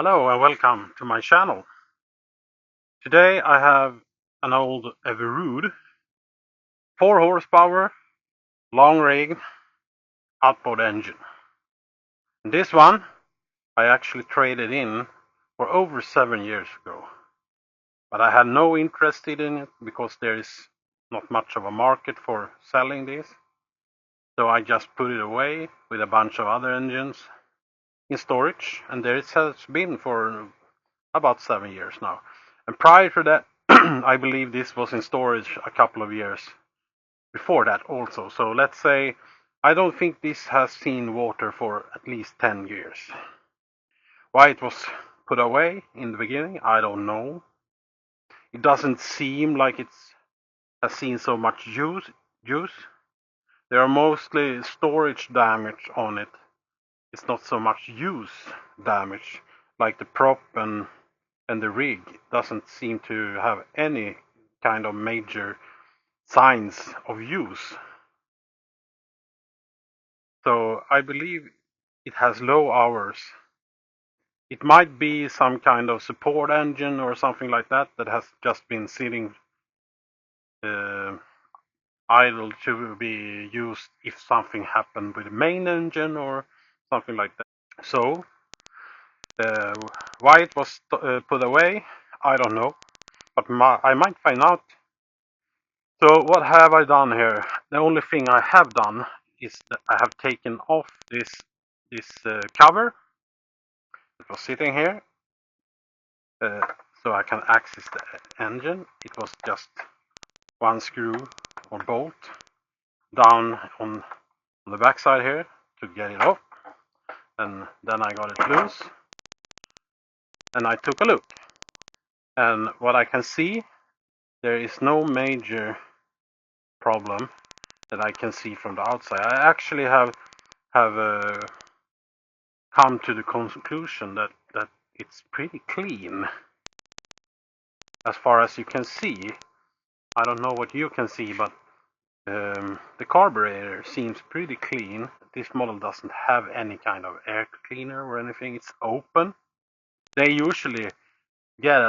Hello and welcome to my channel. Today I have an old Evinrude 4 horsepower long rig outboard engine. And this one I actually traded in for over 7 years ago. But I had no interest in it because there is not much of a market for selling this. So I just put it away with a bunch of other engines in storage, and there it has been for about 7 years now. And prior to that, I believe this was in storage a couple of years before that also. So let's say I don't think this has seen water for at least 10 years. Why it was put away in the beginning, I don't know. It doesn't seem like it has seen so much use. There are mostly storage damage on it. It's not so much use damage like the prop and the rig. It doesn't seem to have any kind of major signs of use. So I believe it has low hours. It might be some kind of support engine or something like that that has just been sitting idle to be used if something happened with the main engine or something like that. So why it was put away, I don't know, but I might find out. So what have I done here? The only thing I have done is that I have taken off this cover that was sitting here, so I can access the engine. It was just one screw or bolt down on the back side here to get it off, and then I got it loose and I took a look, and what I can see, there is no major problem that I can see from the outside. I actually have come to the conclusion that it's pretty clean as far as you can see. I don't know what you can see, but the carburetor seems pretty clean. This model doesn't have any kind of air cleaner or anything. It's open. They usually get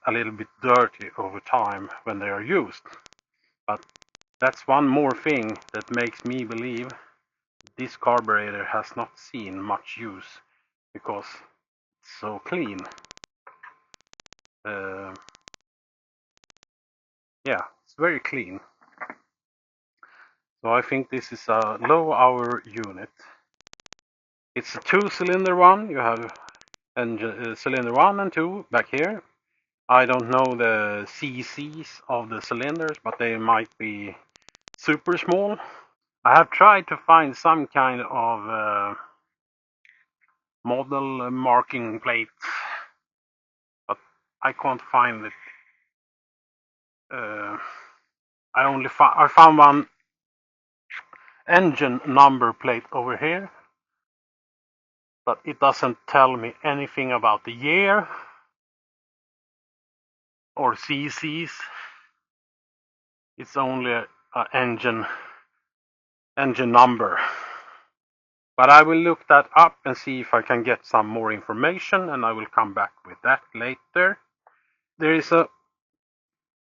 a little bit dirty over time when they are used, but that's one more thing that makes me believe this carburetor has not seen much use because it's so clean. Yeah, it's very clean. So I think this is a low hour unit. It's a 2-cylinder one. You have cylinder 1 and 2 back here. I don't know the CCs of the cylinders, but they might be super small. I have tried to find some kind of model marking plate, but I can't find it. I found one engine number plate over here, but it doesn't tell me anything about the year or CCs. It's only a engine number. But I will look that up and see if I can get some more information, and I will come back with that later. There is a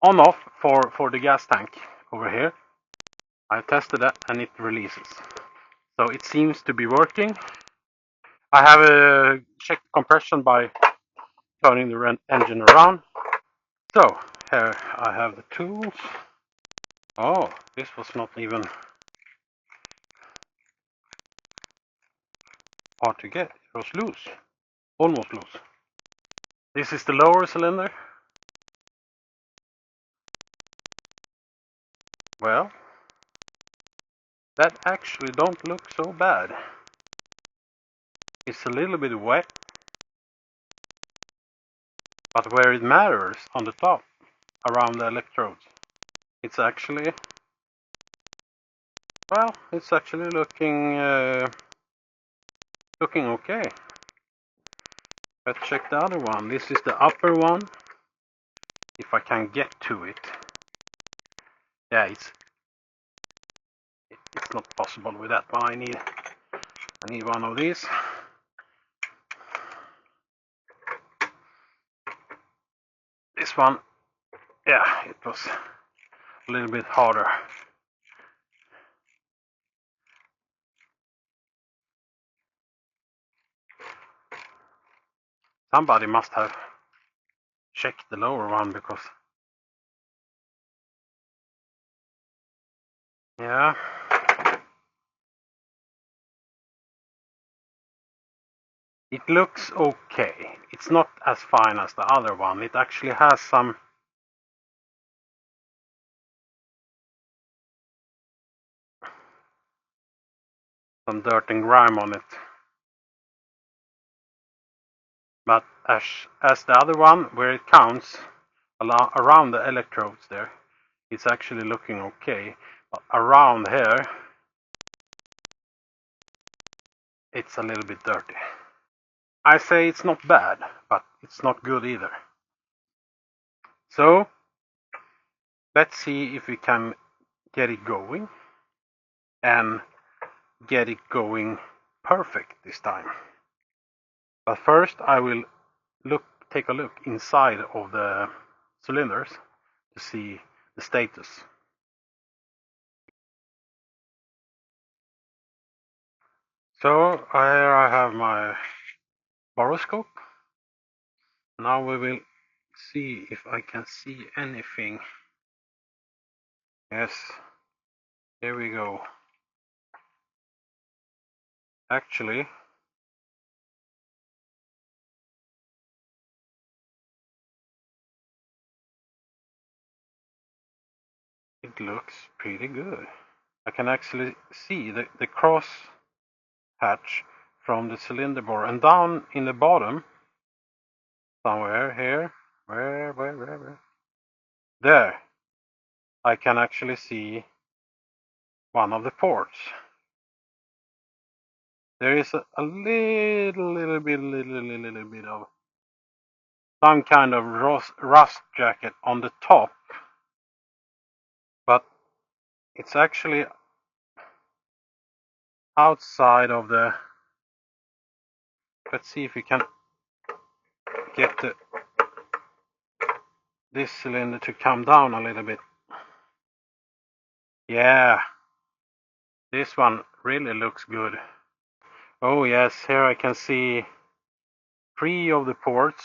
on-off for the gas tank over here. I tested that and it releases. So it seems to be working. I have checked compression by turning the engine around. So here I have the tools. Oh, this was not even hard to get. It was loose, almost loose. This is the lower cylinder. Well, that actually don't look so bad. It's a little bit wet, but where it matters, on the top, around the electrodes, it's actually, well, it's actually looking okay. Let's check the other one. This is the upper one. If I can get to it. Yeah, it's not possible with that one. I need one of these. this one, yeah, it was a little bit harder. Somebody must have checked the lower one because, yeah. It looks okay. It's not as fine as the other one. It actually has some dirt and grime on it. But as the other one, where it counts around the electrodes there, it's actually looking okay. But around here, it's a little bit dirty. I say it's not bad, but it's not good either. So let's see if we can get it going and get it going perfect this time. But first I will take a look inside of the cylinders to see the status. So here I have my boroscope. Now we will see if I can see anything. Yes, here we go. Actually, it looks pretty good. I can actually see the cross hatch from the cylinder bore, and down in the bottom somewhere here, where there, I can actually see one of the ports. There is a little bit of some kind of rust jacket on the top, but it's actually outside of the. Let's see if we can get this cylinder to come down a little bit. Yeah, this one really looks good. Oh yes, here I can see 3 of the ports.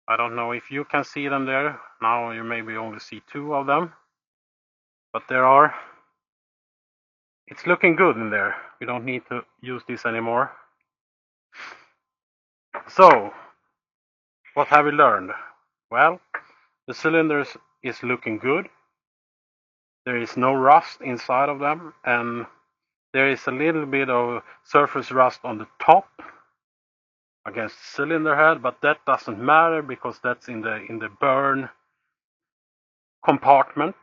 I don't know if you can see them there. Now you maybe only see 2 of them. But there are. It's looking good in there. We don't need to use this anymore. So, what have we learned? Well, the cylinders is looking good. There is no rust inside of them, and there is a little bit of surface rust on the top against the cylinder head, but that doesn't matter because that's in the burn compartment.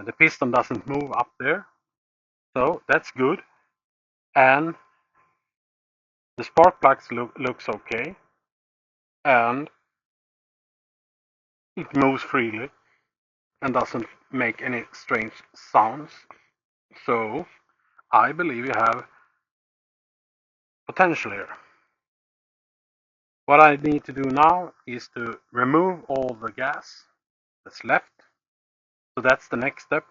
The piston doesn't move up there, so that's good. And the spark plugs looks okay, and it moves freely and doesn't make any strange sounds. So I believe you have potential here. What I need to do now is to remove all the gas that's left. So that's the next step.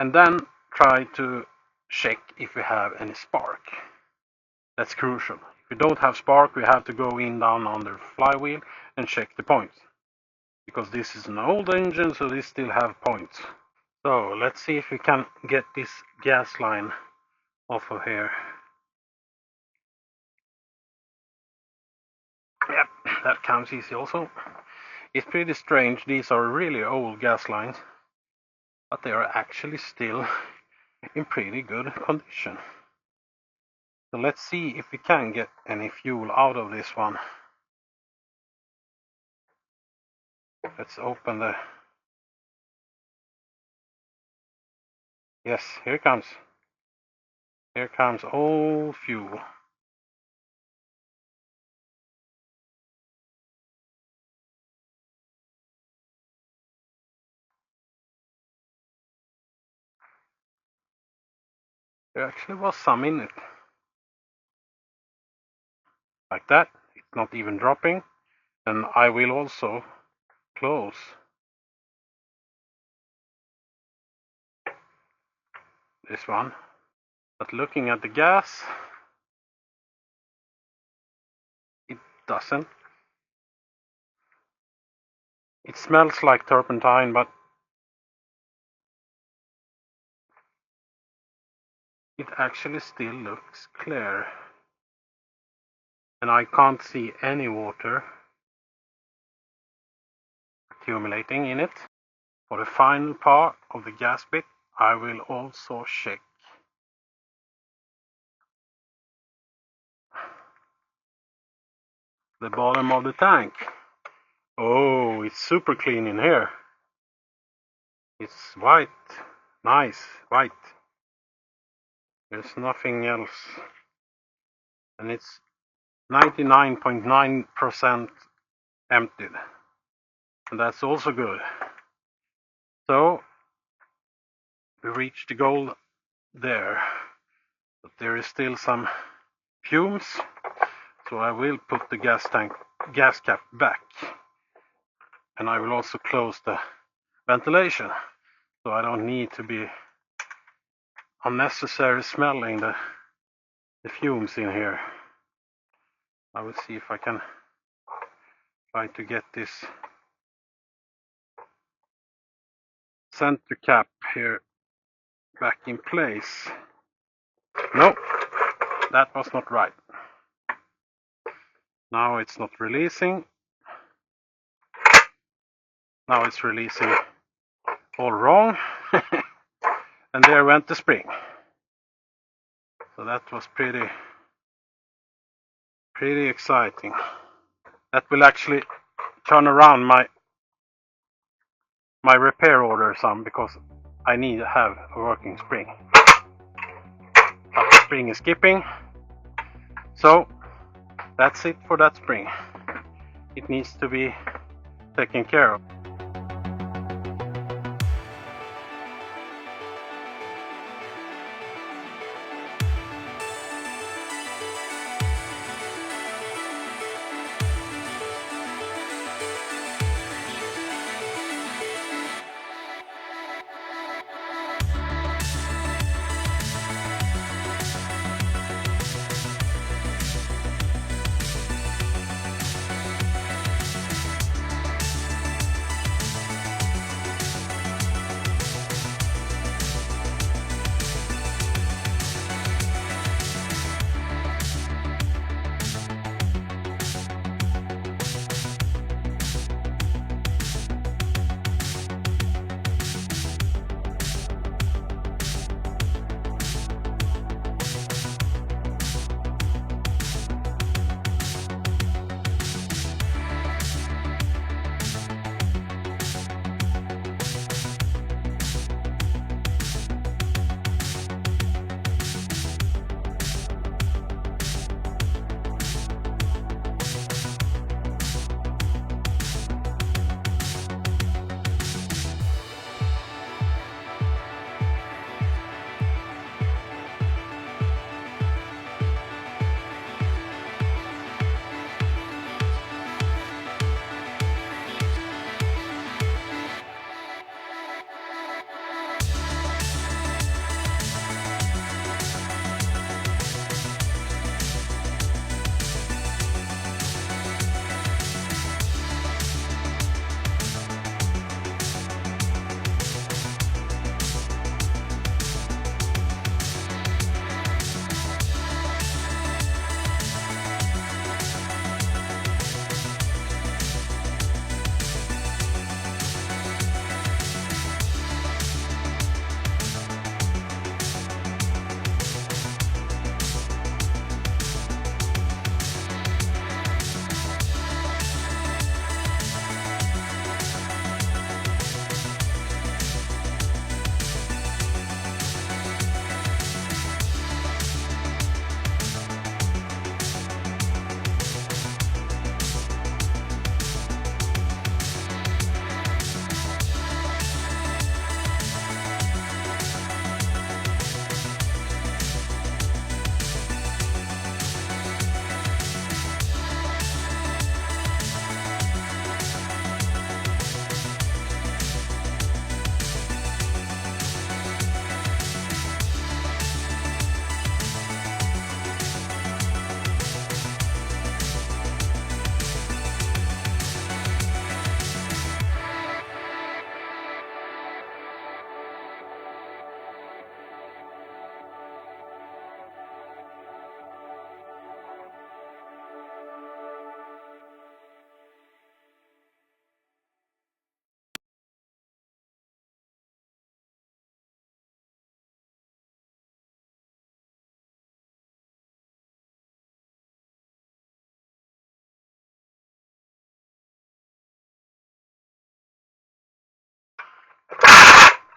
And then try to check if we have any spark. That's crucial. If we don't have spark, we have to go in down under the flywheel and check the points. Because this is an old engine, so this still have points. So let's see if we can get this gas line off of here. Yep, that comes easy also. It's pretty strange, these are really old gas lines, but they are actually still in pretty good condition. So let's see if we can get any fuel out of this one. Let's open the. Yes, here comes. Here comes all fuel. There actually was some in it. Like that. It's not even dropping. And I will also close this one. But looking at the gas, it doesn't. It smells like turpentine, but it actually still looks clear. And I can't see any water accumulating in it. For the final part of the gas bit, I will also check the bottom of the tank. Oh, it's super clean in here. It's white, nice white. There's nothing else. And it's 99.9% emptied. And that's also good. So we reached the goal there. But there is still some fumes. So I will put the gas cap back. And I will also close the ventilation. So I don't need to be unnecessary smelling the fumes in here. I will see if I can try to get this center cap here back in place. No, that was not right. Now it's not releasing. Now it's releasing all wrong. And there went the spring. So that was pretty exciting. That will actually turn around my repair order some, because I need to have a working spring. But the spring is skipping. So that's it for that spring. It needs to be taken care of.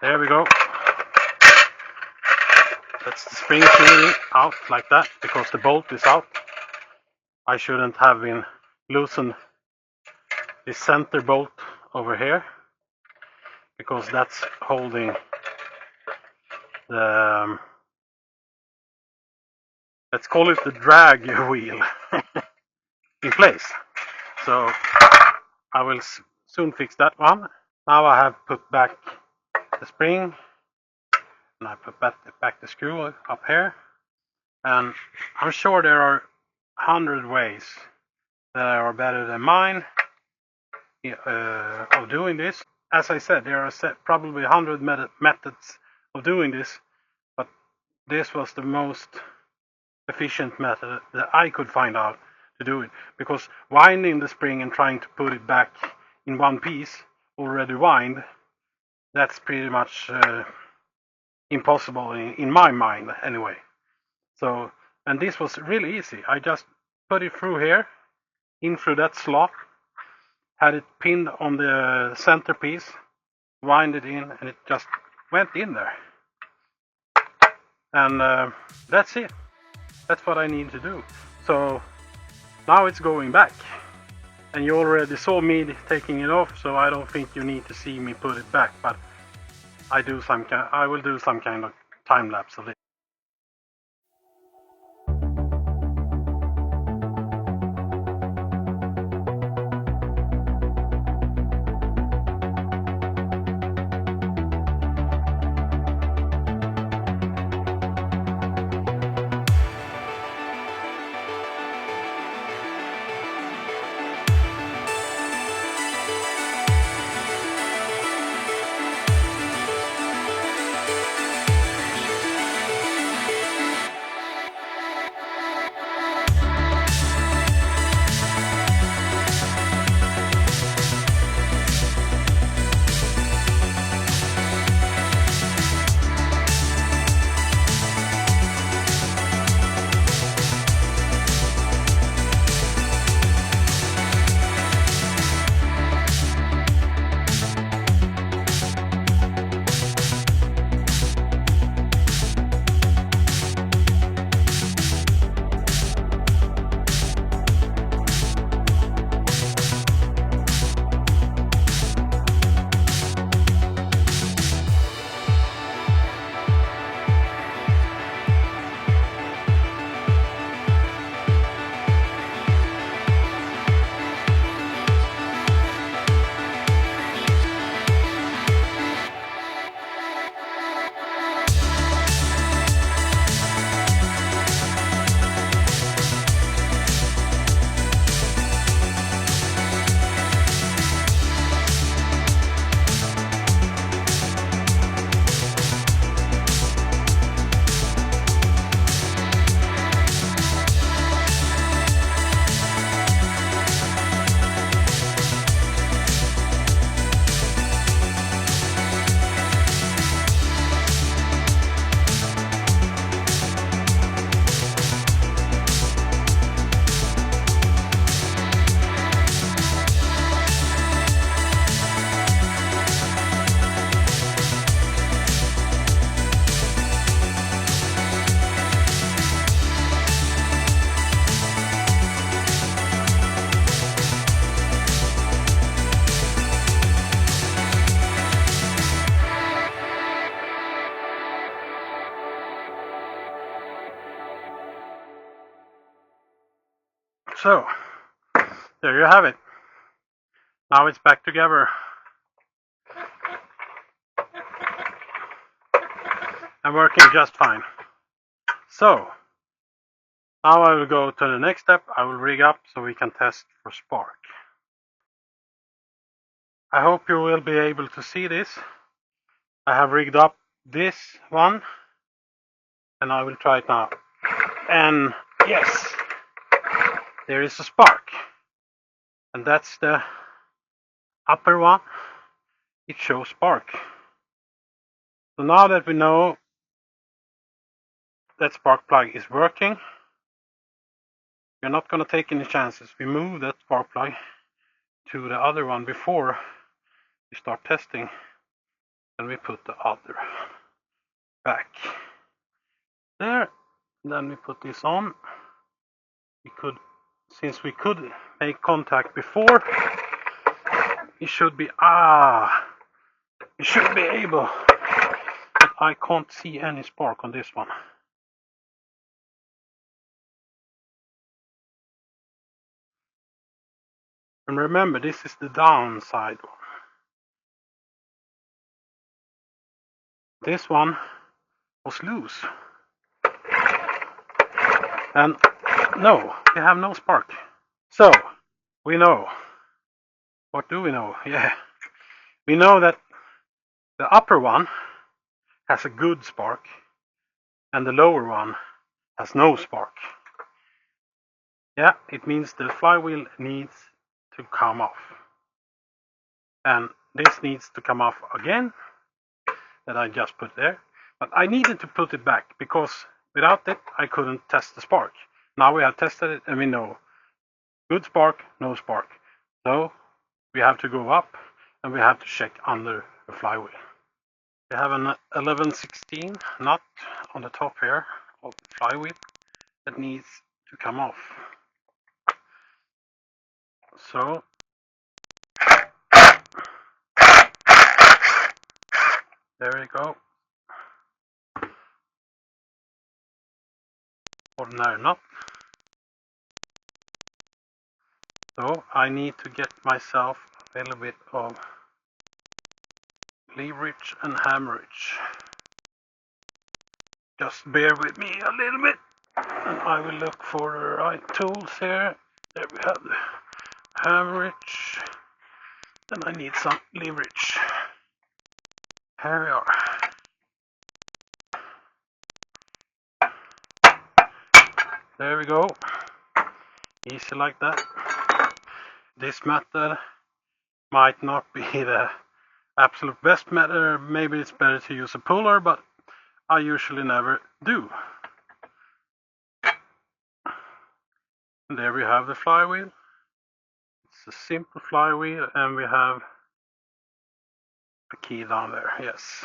There we go. That's the spring shooting out like that because the bolt is out. I shouldn't have been loosened this center bolt over here because that's holding the let's call it the drag wheel in place. So I will soon fix that one. Now I have put back the spring and I put back the screw up here, and I'm sure there are 100 ways that are better than mine of doing this. As I said, there are probably 100 methods of doing this, but this was the most efficient method that I could find out to do it, because winding the spring and trying to put it back in one piece already wind, that's pretty much impossible in my mind anyway. So, and this was really easy. I just put it through here, in through that slot, had it pinned on the centerpiece, wind it in, and it just went in there. And that's it. That's what I need to do. So now it's going back. And you already saw me taking it off, so I don't think you need to see me put it back, but I will do some kind of time lapse of it. So, there you have it. Now it's back together. And working just fine. So, now I will go to the next step. I will rig up so we can test for spark. I hope you will be able to see this. I have rigged up this one, and I will try it now. And yes, there is a spark. And that's the upper one. It shows spark. So now that we know that spark plug is working, we're not going to take any chances. We move that spark plug to the other one before we start testing Then we put the other back there. Then we put this on. Since we could make contact before, it should be able, but I can't see any spark on this one. And remember, this is the downside one. This one was loose. And no, we have no spark. So, we know. What do we know? Yeah. We know that the upper one has a good spark and the lower one has no spark. Yeah, it means the flywheel needs to come off. And this needs to come off again, that I just put there. But I needed to put it back because without it I couldn't test the spark. Now we have tested it and we know good spark, no spark. So we have to go up and we have to check under the flywheel. We have an 11/16 nut on the top here of the flywheel that needs to come off. So there we go. Ordinary nut. So I need to get myself a little bit of leverage and hammerage. Just bear with me a little bit and I will look for the right tools here. There we have the hammerage. Then I need some leverage. Here we are. There we go. Easy like that. This method might not be the absolute best method. Maybe it's better to use a puller, but I usually never do. And there we have the flywheel. It's a simple flywheel and we have a key down there, yes.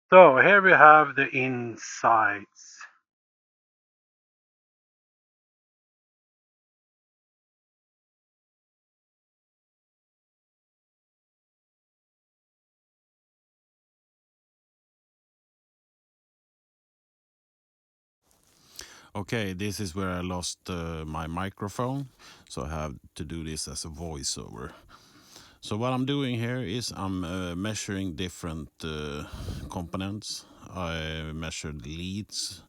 So here we have the insides. Okay, this is where I lost my microphone, so I have to do this as a voiceover. So what I'm doing here is I'm measuring different components. I measured leads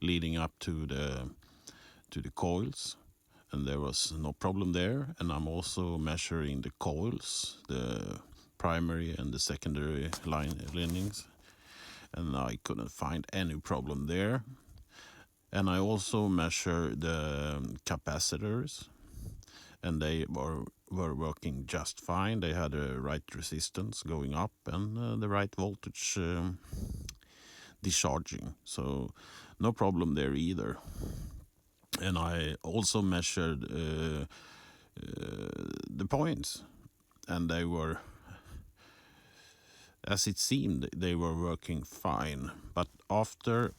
leading up to the coils, and there was no problem there. And I'm also measuring the coils, the primary and the secondary linings, and I couldn't find any problem there. And I also measure the capacitors, and they were working just fine. They had the right resistance going up and the right voltage discharging, so no problem there either. And I also measured the points, and they were, as it seemed, they were working fine. But after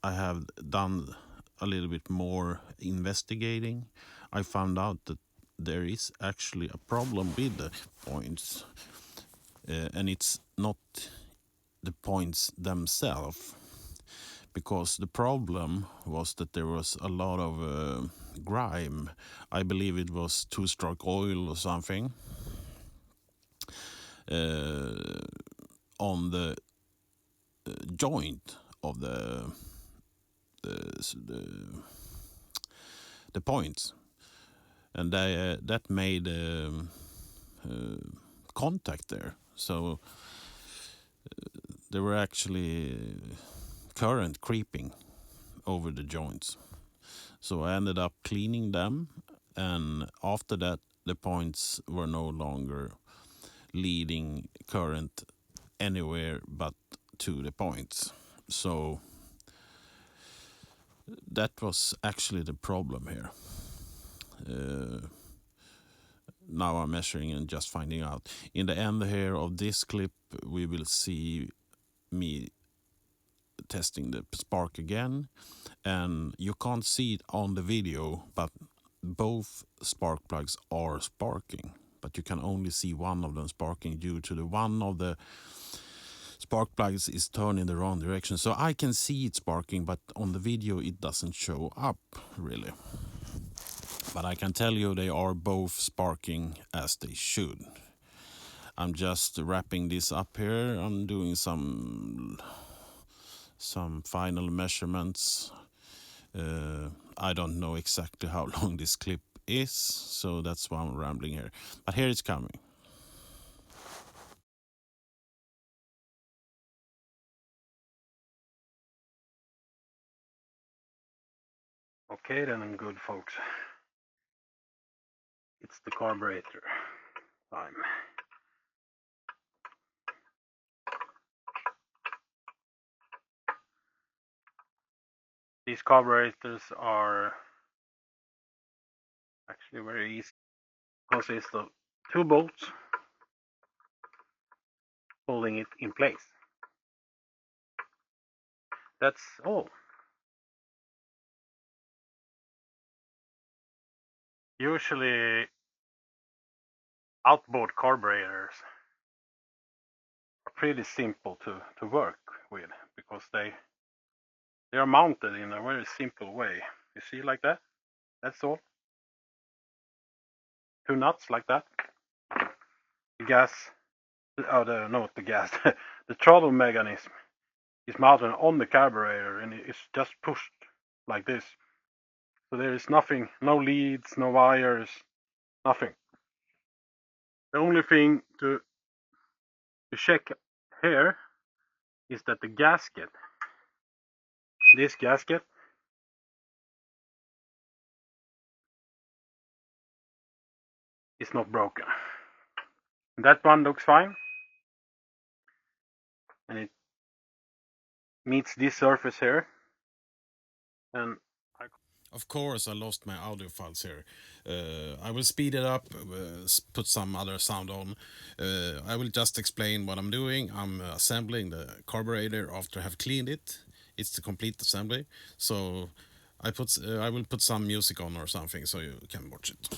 I have done a little bit more investigating, I found out that there is actually a problem with the points, and it's not the points themselves, because the problem was that there was a lot of grime. I believe it was two-stroke oil or something on the joint of the points, and that made contact there. So there were actually current creeping over the joints. So I ended up cleaning them, and after that the points were no longer leading current anywhere but to the points. So that was actually the problem here. now I'm measuring and just finding out. In the end here of this clip, we will see me testing the spark again, and you can't see it on the video, but both spark plugs are sparking, but you can only see one of them sparking due to the one of the spark plugs is turned in the wrong direction. So I can see it sparking, but on the video it doesn't show up really. But I can tell you they are both sparking as they should. I'm just wrapping this up here. I'm doing some final measurements. I don't know exactly how long this clip is, so that's why I'm rambling here. But here it's coming. Okay then, good folks. It's the carburetor time. These carburetors are actually very easy. Consist of 2 bolts holding it in place. That's all. Usually outboard carburetors are pretty simple to work with because they are mounted in a very simple way. You see, like that? That's all. 2 nuts like that. The gas, not the gas, the throttle mechanism is mounted on the carburetor and it's just pushed like this. So there is nothing, no leads, no wires, nothing. The only thing to check here is that the gasket, this gasket, is not broken. That one looks fine, and it meets this surface here. And of course, I lost my audio files here. I will speed it up, put some other sound on. I will just explain what I'm doing. I'm assembling the carburetor after I have cleaned it. It's the complete assembly. So I will put some music on or something so you can watch it.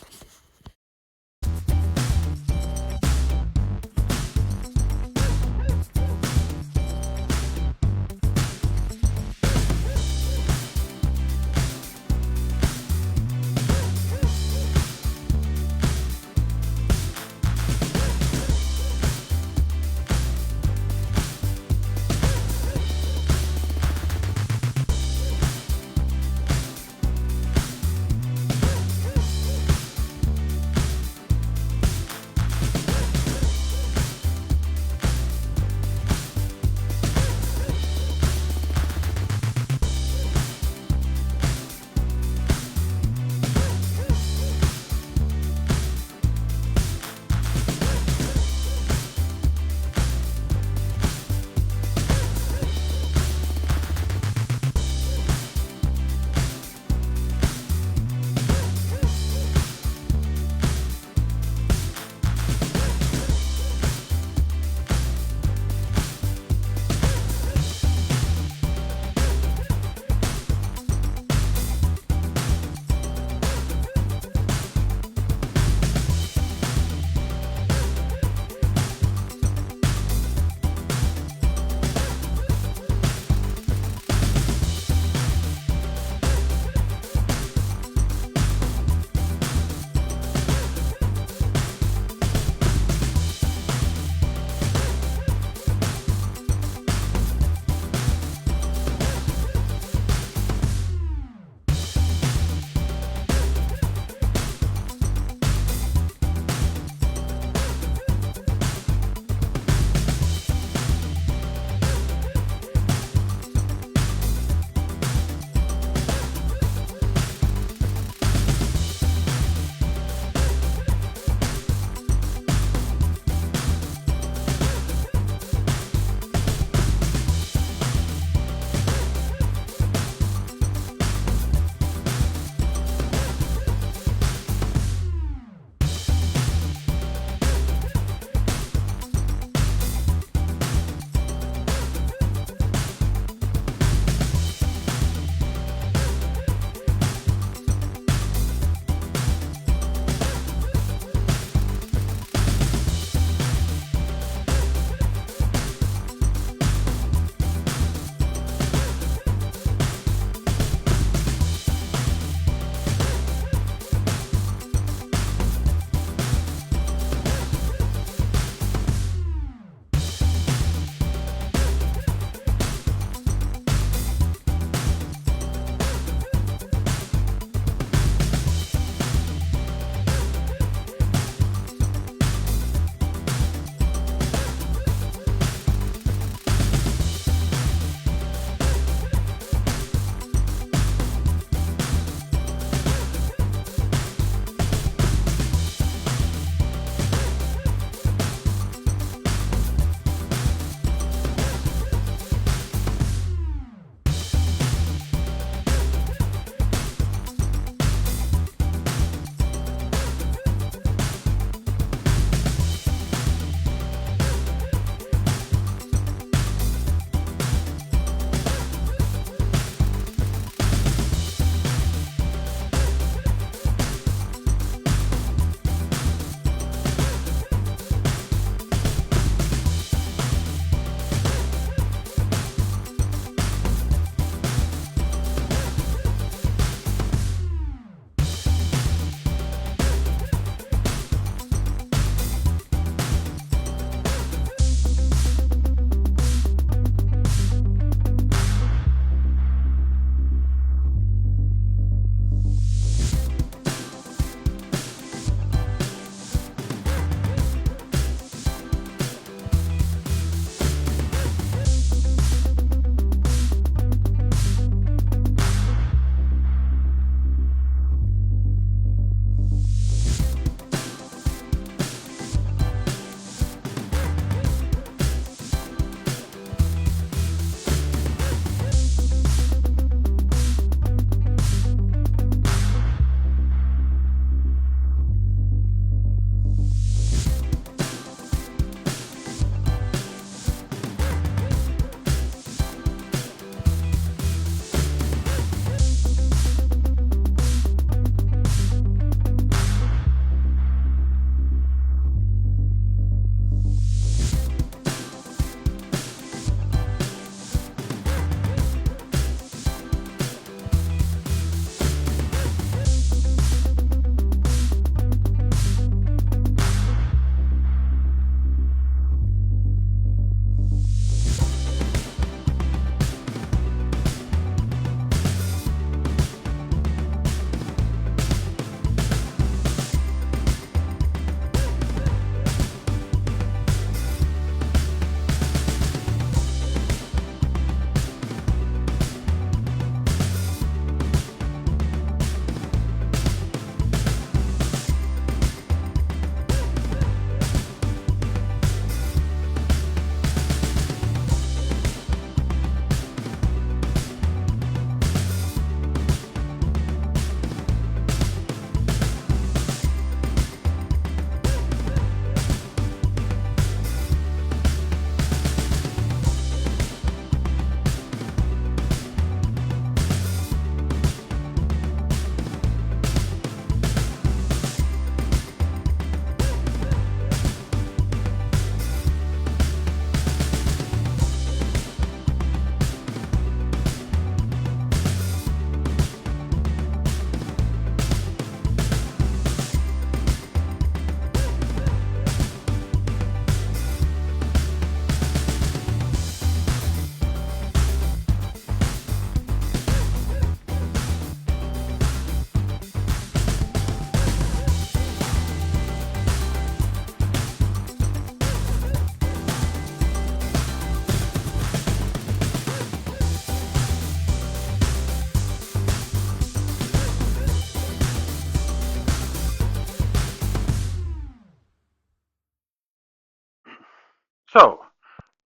So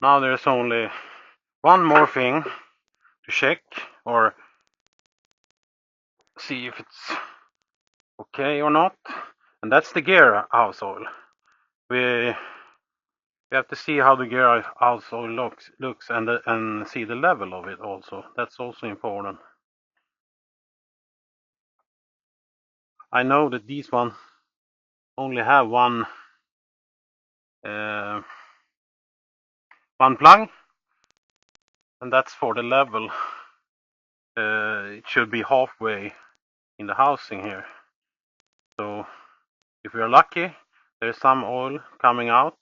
now there's only one more thing to check or see if it's okay or not, and that's the gear house oil. We have to see how the gear house oil looks and see the level of it also. That's also important. I know that these one only have one plug, and that's for the level. It should be halfway in the housing here. So if we are lucky, there's some oil coming out.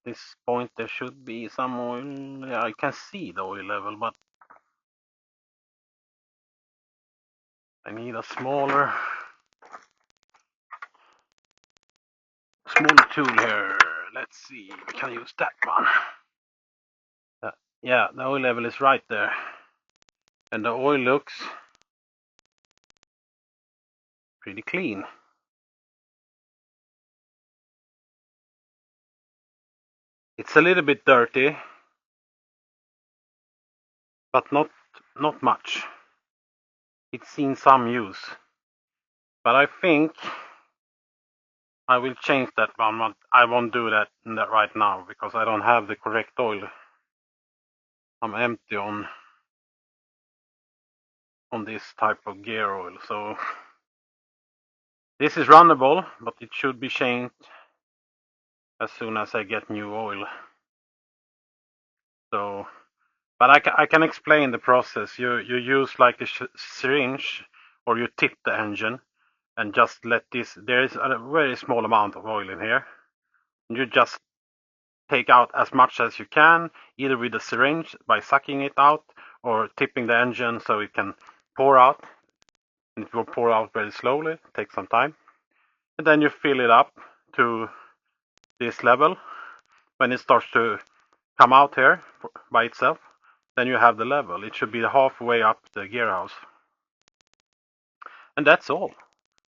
This point there should be some oil. Yeah, I can see the oil level, but I need a smaller tool here. Let's see, we can use that one. Yeah, the oil level is right there, and the oil looks pretty clean. It's a little bit dirty, but not much. It's seen some use, but I think I will change that one, but I won't do that right now because I don't have the correct oil. I'm empty on this type of gear oil, so this is runnable, but it should be changed as soon as I get new oil. So, but I can explain the process. You use like a syringe, or you tip the engine and just let this. There is a very small amount of oil in here. You just take out as much as you can, either with a syringe by sucking it out, or tipping the engine so it can pour out. And it will pour out very slowly. Take some time, and then you fill it up to this level. When it starts to come out here by itself, then you have the level. It should be halfway up the gear house. And that's all.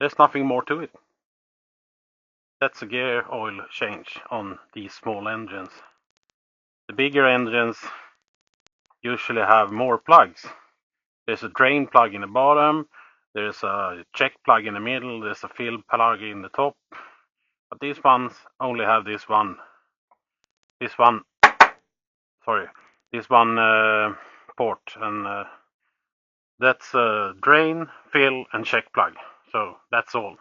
There's nothing more to it. That's a gear oil change on these small engines. The bigger engines usually have more plugs. There's a drain plug in the bottom, there's a check plug in the middle, there's a fill plug in the top. But these ones only have this one port, and that's a drain, fill, and check plug. So that's all.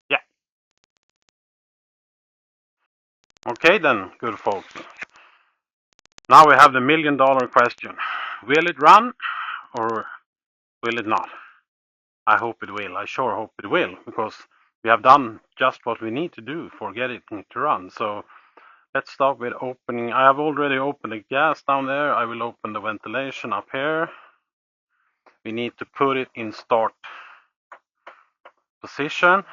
Yeah. Okay then, good folks. Now we have the $1 million question. Will it run or will it not? I hope it will. I sure hope it will, because we have done just what we need to do for getting it to run. So let's start with opening. I have already opened the gas down there. I will open the ventilation up here. We need to put it in start position.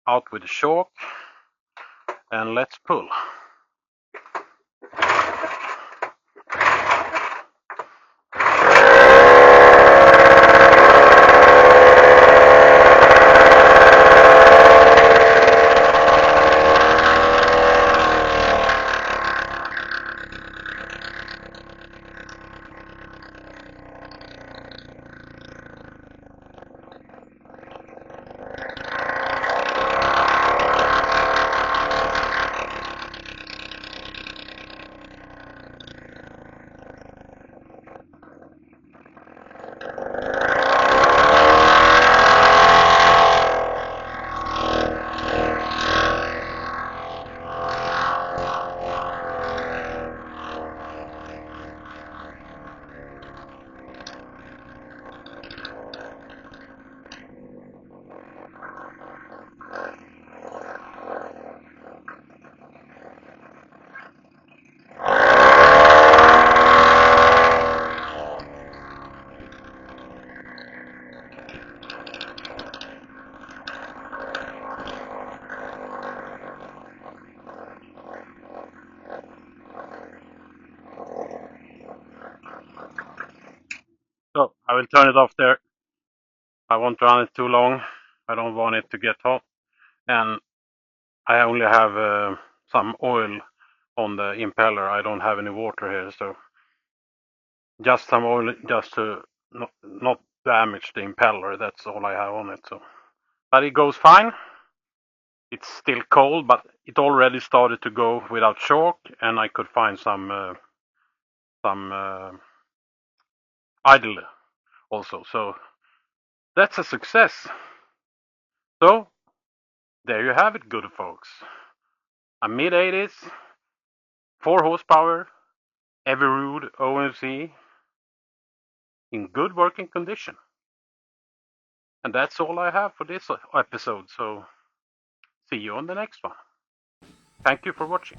Out with the shock, and let's pull. So I will turn it off there. I won't run it too long. I don't want it to get hot. And I only have some oil on the impeller. I don't have any water here, so just some oil just to not damage the impeller. That's all I have on it. So, but it goes fine. It's still cold, but it already started to go without shock, and I could find some idle also. So that's a success. So there you have it, good folks. A mid-80s, 4 horsepower, Evinrude OMC in good working condition. And that's all I have for this episode. So see you on the next one. Thank you for watching.